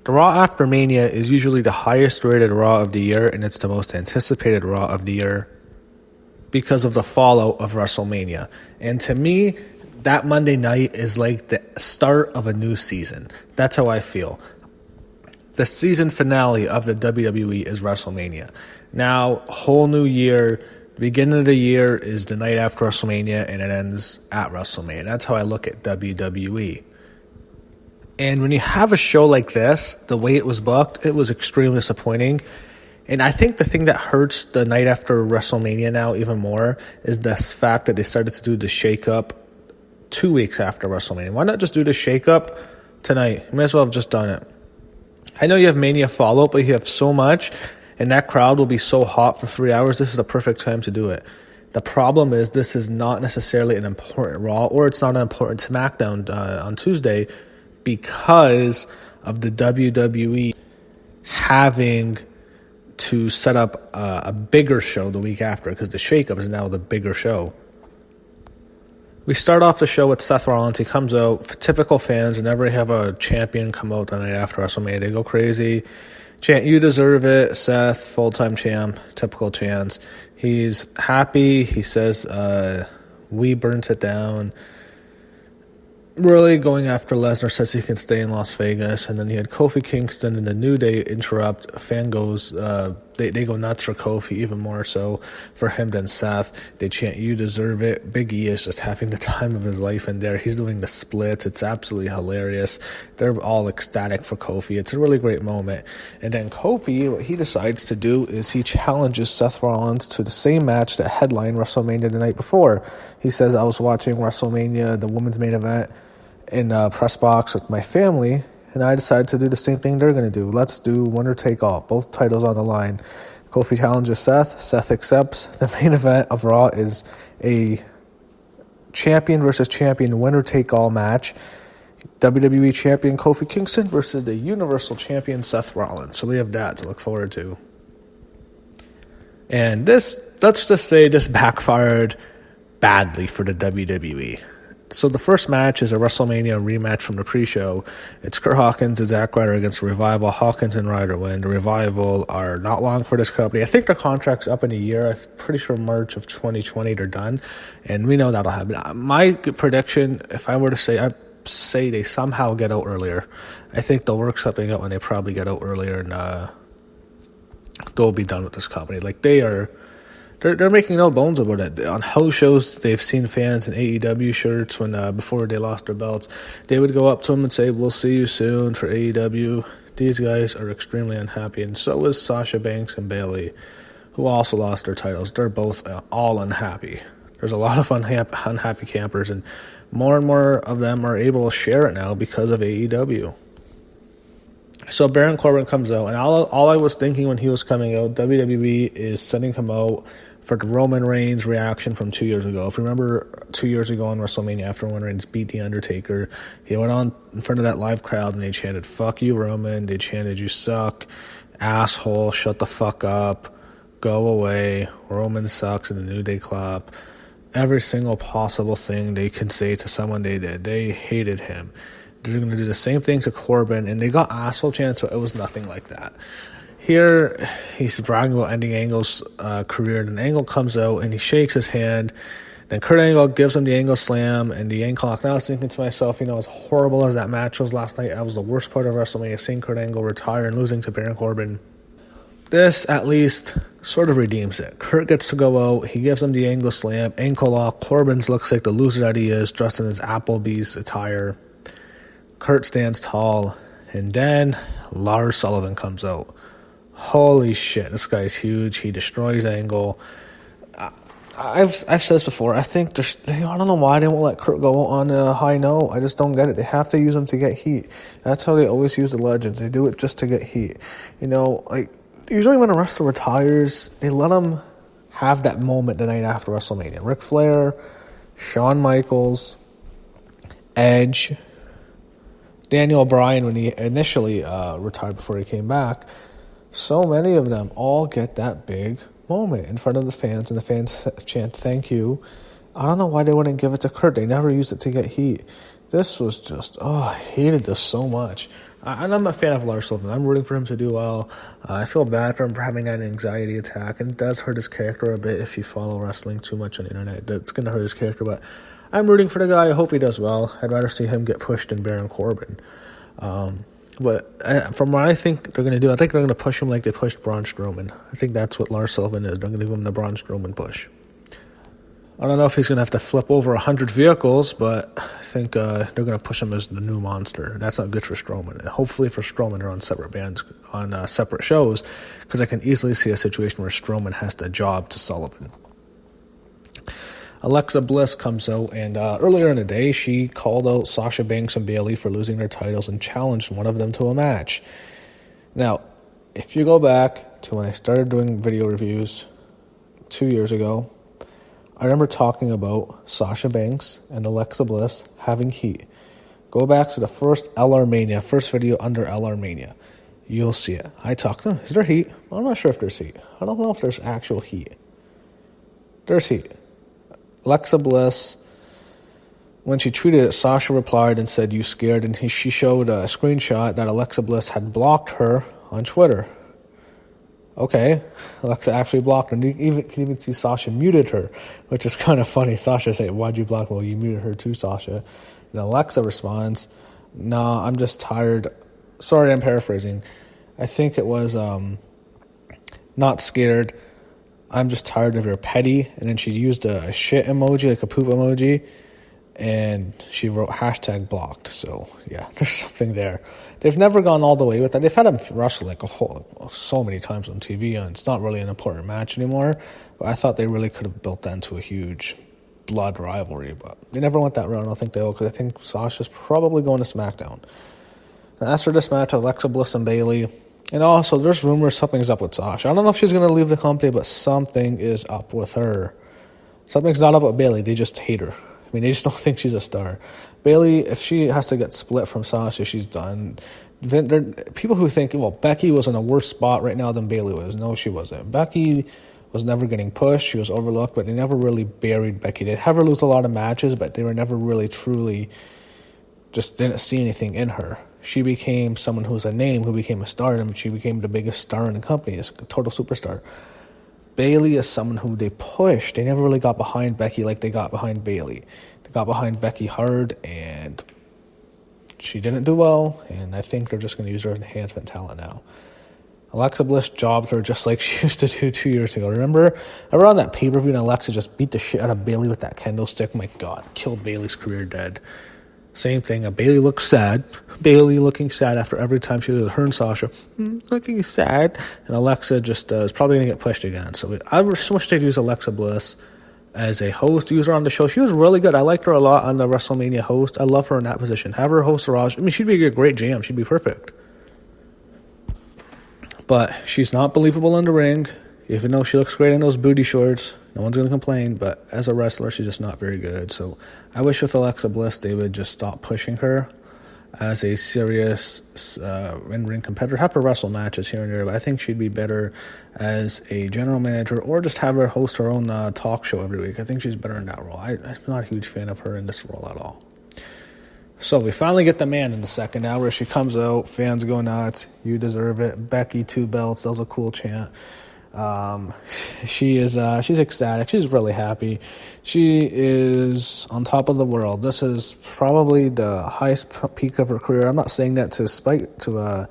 The Raw After Mania is usually the highest rated Raw of the year, and it's the most anticipated Raw of the year because of the fallout of WrestleMania. And to me, that Monday night is like the start of a new season. That's how I feel. The season finale of the WWE is WrestleMania. Now, whole new year, the beginning of the year is the night after WrestleMania, and it ends at WrestleMania. That's how I look at WWE. And when you have a show like this, the way it was booked, it was extremely disappointing. And I think the thing that hurts the night after WrestleMania now even more is this fact that they started to do the shake-up 2 weeks after WrestleMania. Why not just do the shake-up tonight? You might as well have just done it. I know you have Mania follow-up, but you have so much, and that crowd will be so hot for 3 hours. This is the perfect time to do it. The problem is this is not necessarily an important Raw, or it's not an important SmackDown on Tuesday, because of the WWE having to set up a bigger show the week after, because the shakeup is now the bigger show. We start off the show with Seth Rollins. He comes out. Typical fans, whenever they have a champion come out the night after WrestleMania, they go crazy. Chant, "You deserve it." Seth, full-time champ, typical chants. He's happy. He says, "We burnt it down." Really going after Lesnar, says he can stay in Las Vegas. And then he had Kofi Kingston and the New Day interrupt. A fan goes, they go nuts for Kofi, even more so for him than Seth. They chant, "You deserve it." Big E is just having the time of his life in there. He's doing the splits. It's absolutely hilarious. They're all ecstatic for Kofi. It's a really great moment. And then Kofi, what he decides to do is he challenges Seth Rollins to the same match that headlined WrestleMania the night before. He says, "I was watching WrestleMania, the women's main event, in a press box with my family, and I decided to do the same thing they're going to do. Let's do winner take all, both titles on the line." Kofi challenges Seth. Seth accepts. The main event of Raw is a champion versus champion winner take all match. WWE champion Kofi Kingston versus the Universal champion Seth Rollins. So we have that to look forward to. And this, let's just say this backfired badly for the WWE. So the first match is a WrestleMania rematch from the pre-show. It's Kurt Hawkins and Zack Ryder against Revival. Hawkins and Ryder win. The Revival are not long for this company. I think their contract's up in a year. I'm pretty sure March of 2020 they're done. And we know that'll happen. My prediction, if I were to say, I'd say they somehow get out earlier. I think they'll work something out when they probably get out earlier, and they'll be done with this company. Like, They're making no bones about it. On house shows, they've seen fans in AEW shirts when before they lost their belts. They would go up to them and say, "We'll see you soon" for AEW. These guys are extremely unhappy, and so is Sasha Banks and Bayley, who also lost their titles. They're both all unhappy. There's a lot of unhappy campers, and more of them are able to share it now because of AEW. So Baron Corbin comes out, and all I was thinking when he was coming out, WWE is sending him out for the Roman Reigns reaction from 2 years ago. If you remember 2 years ago on WrestleMania, after Roman Reigns beat The Undertaker, he went on in front of that live crowd and they chanted, "Fuck you, Roman." They chanted, "You suck, asshole, shut the fuck up, go away, Roman sucks," and the New Day clap. Every single possible thing they can say to someone they did. They hated him. They're going to do the same thing to Corbin, and they got asshole chants, but it was nothing like that. Here, he's bragging about ending Angle's career, and Angle comes out, and he shakes his hand. Then Kurt Angle gives him the Angle Slam and the ankle lock. Now I was thinking to myself, as horrible as that match was last night, that was the worst part of WrestleMania, seeing Kurt Angle retire and losing to Baron Corbin. This, at least, sort of redeems it. Kurt gets to go out. He gives him the Angle Slam, ankle lock. Corbin's looks like the loser that he is, dressed in his Applebee's attire. Kurt stands tall, and then Lars Sullivan comes out. Holy shit, this guy's huge. He destroys Angle. I've said this before. I think I don't know why they won't let Kurt go on a high note. I just don't get it. They have to use him to get heat. That's how they always use the legends. They do it just to get heat. Usually when a wrestler retires, they let him have that moment the night after WrestleMania. Ric Flair, Shawn Michaels, Edge, Daniel Bryan when he initially retired before he came back. So many of them all get that big moment in front of the fans, and the fans chant, "Thank you." I don't know why they wouldn't give it to Kurt. They never used it to get heat. This was just, I hated this so much. And I'm a fan of Lars Sullivan. I'm rooting for him to do well. I feel bad for him for having an anxiety attack, and it does hurt his character a bit if you follow wrestling too much on the internet. That's going to hurt his character, but I'm rooting for the guy. I hope he does well. I'd rather see him get pushed than Baron Corbin. But from what I think they're going to do, I think they're going to push him like they pushed Braun Strowman. I think that's what Lars Sullivan is. They're going to give him the Braun Strowman push. I don't know if he's going to have to flip over 100 vehicles, but I think they're going to push him as the new monster. That's not good for Strowman. And hopefully for Strowman, they're on separate bands, on separate shows, because I can easily see a situation where Strowman has to job to Sullivan. Alexa Bliss comes out, and earlier in the day, she called out Sasha Banks and Bayley for losing their titles and challenged one of them to a match. Now, if you go back to when I started doing video reviews 2 years ago, I remember talking about Sasha Banks and Alexa Bliss having heat. Go back to the first LRMania, first video under LRMania. You'll see it. I talked, is there heat? I'm not sure if there's heat. I don't know if there's actual heat. There's heat. Alexa Bliss, when she tweeted it, Sasha replied and said, "You scared?" And she showed a screenshot that Alexa Bliss had blocked her on Twitter. Okay, Alexa actually blocked her. And you can even see Sasha muted her, which is kind of funny. Sasha said, "Why'd you block her?" Well, you muted her too, Sasha. And Alexa responds, "Nah, I'm just tired." Sorry, I'm paraphrasing. I think it was not scared. I'm just tired of your petty. And then she used a shit emoji, like a poop emoji. And she wrote hashtag blocked. So, yeah, there's something there. They've never gone all the way with that. They've had him wrestle like so many times on TV, and it's not really an important match anymore. But I thought they really could have built that into a huge blood rivalry. But they never went that route. I don't think they will, because I think Sasha's probably going to SmackDown. And as for this match, Alexa Bliss and Bayley. And also, there's rumors something's up with Sasha. I don't know if she's going to leave the company, but something is up with her. Something's not up with Bayley. They just hate her. I mean, they just don't think she's a star. Bayley, if she has to get split from Sasha, she's done. People who think, well, Becky was in a worse spot right now than Bayley was. No, she wasn't. Becky was never getting pushed. She was overlooked, but they never really buried Becky. They'd have her lose a lot of matches, but they were never really truly just didn't see anything in her. She became someone who was a name, who became a star, and she became the biggest star in the company, a total superstar. Bayley is someone who they pushed. They never really got behind Becky like they got behind Bayley. They got behind Becky hard, and she didn't do well, and I think they're just going to use her as enhancement talent now. Alexa Bliss jobbed her just like she used to do 2 years ago. Remember on that pay-per-view, and Alexa just beat the shit out of Bayley with that kendo stick? My God, killed Bayley's career dead. Same thing. Bayley looks sad. Bayley looking sad after every time she was her and Sasha looking sad. And Alexa just is probably going to get pushed again. So I wish they'd use Alexa Bliss as a host, use her on the show. She was really good. I liked her a lot on the WrestleMania host. I love her in that position. Have her host Raw. I mean, she'd be a great GM. She'd be perfect. But she's not believable in the ring. Even though she looks great in those booty shorts, no one's going to complain. But as a wrestler, she's just not very good. So I wish with Alexa Bliss, they would just stop pushing her as a serious in-ring competitor. Have her wrestle matches here and there, but I think she'd be better as a general manager, or just have her host her own talk show every week. I think she's better in that role. I'm not a huge fan of her in this role at all. So we finally get the man in the second hour. She comes out, fans go nuts. You deserve it. Becky, 2 belts. That was a cool chant. She's ecstatic. She's really happy. She is on top of the world. This is probably the highest peak of her career. I'm not saying that to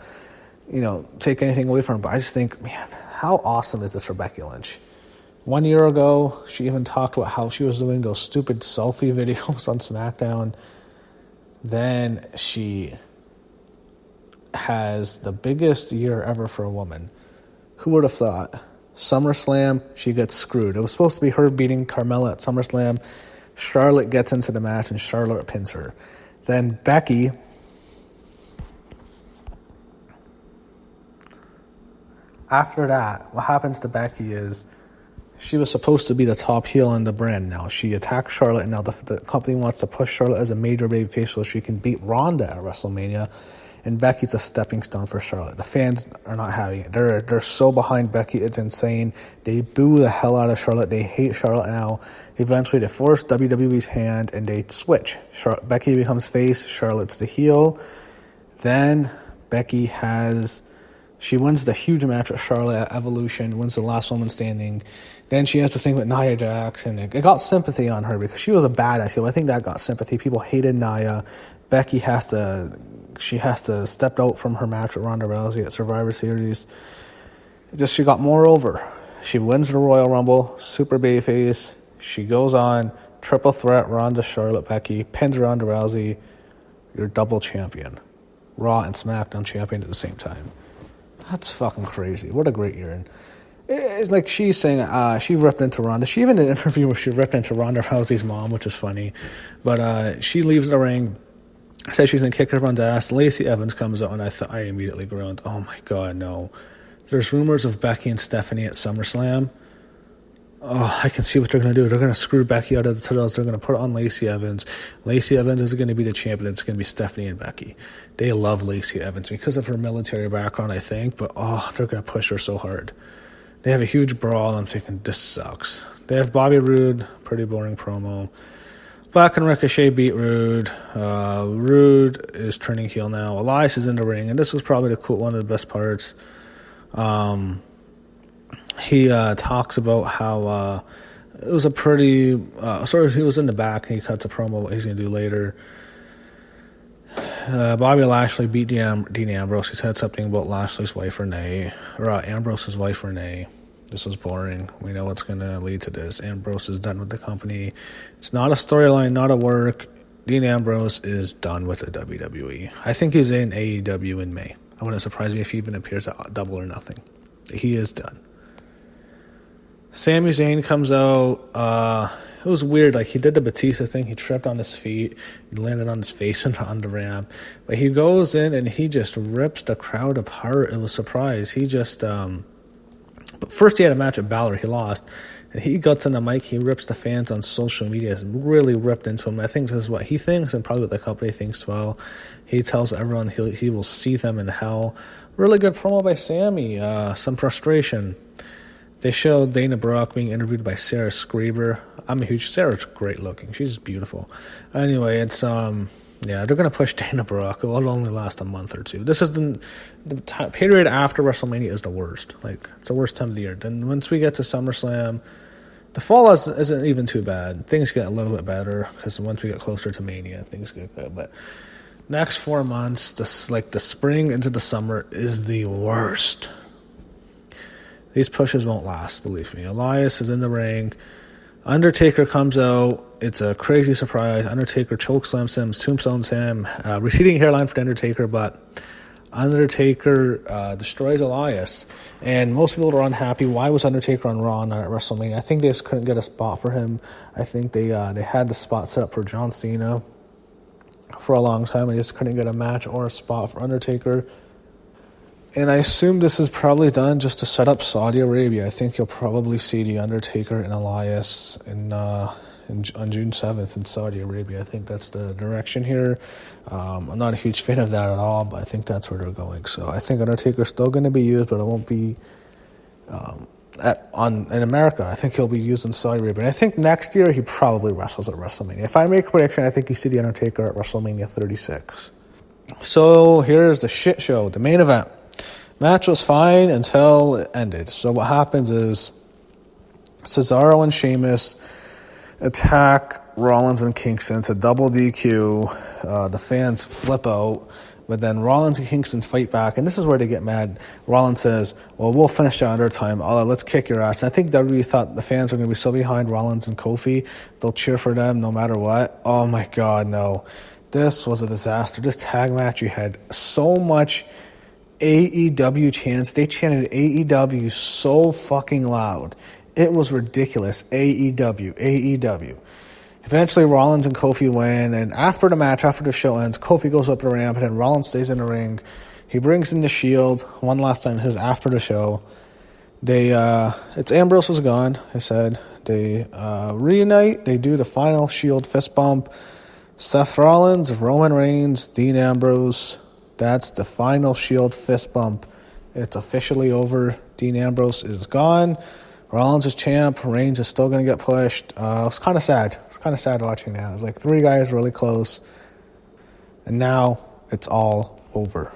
take anything away from her, but I just think, man, how awesome is this for Becky Lynch? 1 year ago, she even talked about how she was doing those stupid selfie videos on SmackDown. Then she has the biggest year ever for a woman. Who would have thought? SummerSlam, she gets screwed. It was supposed to be her beating Carmella at SummerSlam. Charlotte gets into the match, and Charlotte pins her. Then Becky, after that, what happens to Becky is she was supposed to be the top heel in the brand now. She attacked Charlotte, and now the company wants to push Charlotte as a major babyface so she can beat Ronda at WrestleMania. And Becky's a stepping stone for Charlotte. The fans are not having it. They're so behind Becky, it's insane. They boo the hell out of Charlotte. They hate Charlotte now. Eventually, they force WWE's hand, and they switch. Becky becomes face. Charlotte's the heel. Then She wins the huge match with Charlotte at Evolution, wins the last woman standing. Then she has to think with Nia Jax, and it got sympathy on her because she was a badass heel. I think that got sympathy. People hated Nia. Becky has to step out from her match with Ronda Rousey at Survivor Series. She got more over. She wins the Royal Rumble, super babyface. She goes on, triple threat, Ronda, Charlotte, Becky, pins Ronda Rousey. You're double champion. Raw and SmackDown champion at the same time. That's fucking crazy. What a great year. And it's like she's saying she ripped into Ronda. She even did an interview where she ripped into Ronda Rousey's mom, which is funny. But she leaves the ring, says she's going to kick everyone's ass. Lacey Evans comes out, and I immediately groaned, oh my God, no. There's rumors of Becky and Stephanie at SummerSlam. Oh, I can see what they're going to do. They're going to screw Becky out of the titles. They're going to put it on Lacey Evans. Lacey Evans is going to be the champion. It's going to be Stephanie and Becky. They love Lacey Evans because of her military background, I think. But, they're going to push her so hard. They have a huge brawl. I'm thinking, this sucks. They have Bobby Roode. Pretty boring promo. Black and Ricochet beat Roode. Roode is turning heel now. Elias is in the ring. And this was probably one of the best parts. He talks about how it was a pretty he was in the back and he cuts a promo what he's going to do later. Bobby Lashley beat Dean Ambrose. He said something about Lashley's wife Renee, or Ambrose's wife Renee. This was boring. We know what's going to lead to this. Ambrose is done with the company. It's not a storyline, not a work. Dean Ambrose is done with the WWE. I think he's in AEW in May. I wouldn't surprise me if he even appears at Double or Nothing. He is done. Sami Zayn comes out. It was weird. Like, he did the Batista thing. He tripped on his feet. He landed on his face and on the ramp. But he goes in and he just rips the crowd apart. It was a surprise. He just... But first he had a match at Balor. He lost. And he gets on the mic. He rips the fans on social media. It's really ripped into him. I think this is what he thinks and probably what the company thinks well. He tells everyone he will see them in hell. Really good promo by Sammy. Some frustration. They showed Dana Brooke being interviewed by Sarah Screeber. Sarah's great looking. She's beautiful. Anyway, it's, they're going to push Dana Brooke. It will only last a month or two. This is the period after WrestleMania is the worst. Like, it's the worst time of the year. Then once we get to SummerSlam, the fall isn't even too bad. Things get a little bit better because once we get closer to Mania, things get good. But next 4 months, the spring into the summer is the worst. These pushes won't last, believe me. Elias is in the ring. Undertaker comes out. It's a crazy surprise. Undertaker chokeslams him, tombstones him. Receding hairline for the Undertaker, but Undertaker destroys Elias. And most people are unhappy. Why was Undertaker on Raw not at WrestleMania? I think they just couldn't get a spot for him. I think they had the spot set up for John Cena for a long time. They just couldn't get a match or a spot for Undertaker. And I assume this is probably done just to set up Saudi Arabia. I think you'll probably see The Undertaker and Elias on June 7th in Saudi Arabia. I think that's the direction here. I'm not a huge fan of that at all, but I think that's where they're going. So I think Undertaker's still going to be used, but it won't be in America. I think he'll be used in Saudi Arabia. And I think next year he probably wrestles at WrestleMania. If I make a prediction, I think you see The Undertaker at WrestleMania 36. So here's the shit show, the main event. Match was fine until it ended. So what happens is Cesaro and Sheamus attack Rollins and Kingston. It's a double DQ. The fans flip out. But then Rollins and Kingston fight back. And this is where they get mad. Rollins says, well, we'll finish it under time. Let's kick your ass. And I think WWE thought the fans were going to be so behind Rollins and Kofi. They'll cheer for them no matter what. Oh, my God, no. This was a disaster. This tag match, you had so much AEW chants. They chanted AEW so fucking loud. It was ridiculous. AEW, AEW. Eventually, Rollins and Kofi win, and after the match, after the show ends, Kofi goes up the ramp, and then Rollins stays in the ring. He brings in the Shield one last time. His after the show. It's Ambrose was gone. I said they reunite. They do the final Shield fist bump. Seth Rollins, Roman Reigns, Dean Ambrose. That's the final Shield fist bump. It's officially over. Dean Ambrose is gone. Rollins is champ. Reigns is still going to get pushed. It was kind of sad. It's kind of sad watching that. It was like 3 guys really close. And now it's all over.